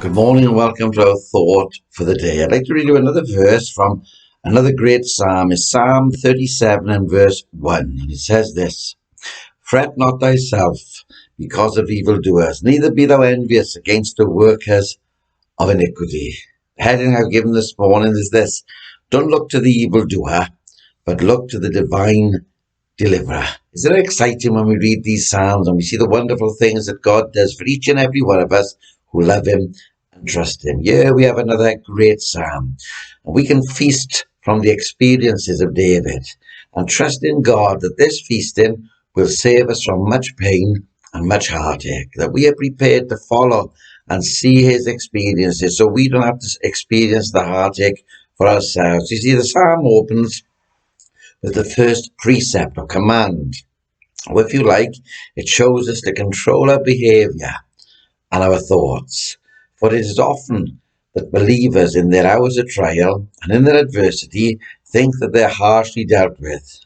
Good morning and welcome to our thought for the day. I'd like to read you another verse from another great psalm. It's Psalm 37 and verse 1. And it says this: Fret not thyself because of evildoers, neither be thou envious against the workers of iniquity. The heading I've given this morning is this: Don't look to the evildoer, but look to the divine deliverer. Isn't it exciting when we read these psalms and we see the wonderful things that God does for each and every one of us who love him and trust him? Yeah, we have another great psalm, and we can feast from the experiences of David and trust in God that this feasting will save us from much pain and much heartache, that we are prepared to follow and see his experiences so we don't have to experience the heartache for ourselves. You see, the psalm opens with the first precept or command, or if you like, it shows us to control our behavior and our thoughts. For it is often that believers in their hours of trial and in their adversity think that they're harshly dealt with.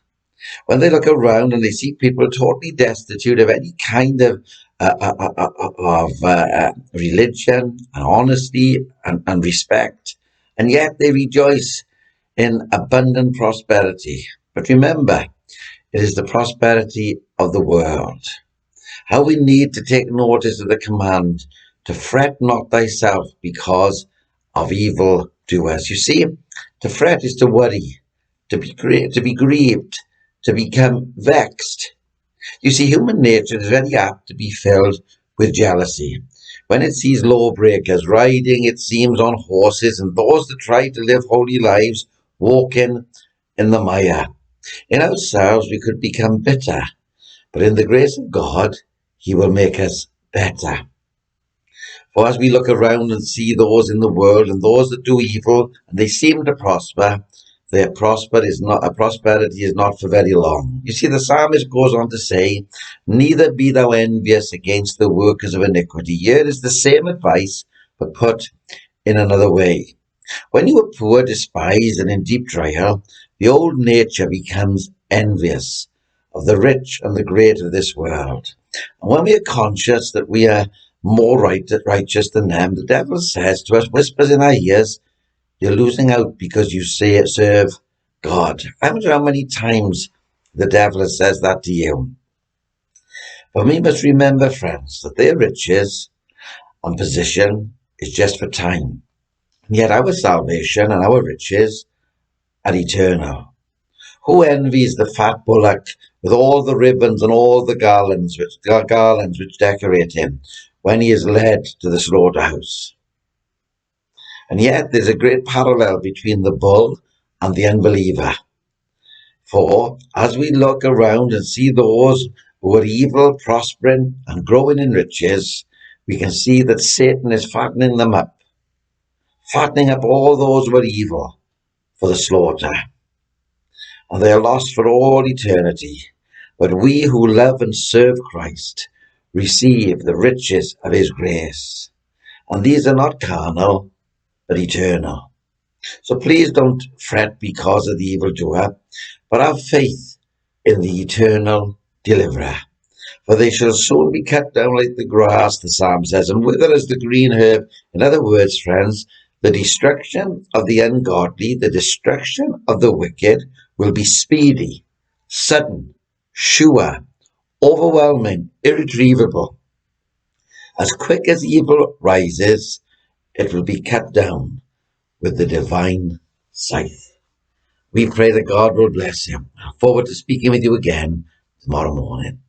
When they look around and they see people totally destitute of any kind of religion and honesty and respect, and yet they rejoice in abundant prosperity. But remember, it is the prosperity of the world. How we need to take notice of the command to fret not thyself because of evil doers. You see, to fret is to worry, to be grieved, to become vexed. You see, human nature is very apt to be filled with jealousy. When it sees lawbreakers riding, it seems, on horses, and those that try to live holy lives walking in the mire. In ourselves, we could become bitter, but in the grace of God, he will make us better. For as we look around and see those in the world and those that do evil, and they seem to prosper, their prosperity is not for very long. You see, the psalmist goes on to say, Neither be thou envious against the workers of iniquity. Here is the same advice, but put in another way. When you are poor, despised, and in deep trial, the old nature becomes envious of the rich and the great of this world. And when we are conscious that we are more righteous than them, the devil says to us, whispers in our ears, you're losing out because you serve God. I wonder how many times the devil says that to you. But we must remember, friends, that their riches and position is just for time. And yet our salvation and our riches are eternal. Who envies the fat bullock with all the ribbons and all the garlands which decorate him when he is led to the slaughterhouse? And yet there's a great parallel between the bull and the unbeliever. For as we look around and see those who are evil, prospering and growing in riches, we can see that Satan is fattening them up, fattening up all those who are evil for the slaughter. And they are lost for all eternity. But we who love and serve Christ receive the riches of his grace. And these are not carnal, but eternal. So please don't fret because of the evildoer, but have faith in the eternal deliverer. For they shall soon be cut down like the grass, the psalm says, and wither as the green herb. In other words, friends, the destruction of the ungodly, the destruction of the wicked will be speedy, sudden, sure, overwhelming, irretrievable. As quick as evil rises, it will be cut down with the divine scythe. We pray that God will bless him. I look forward to speaking with you again tomorrow morning.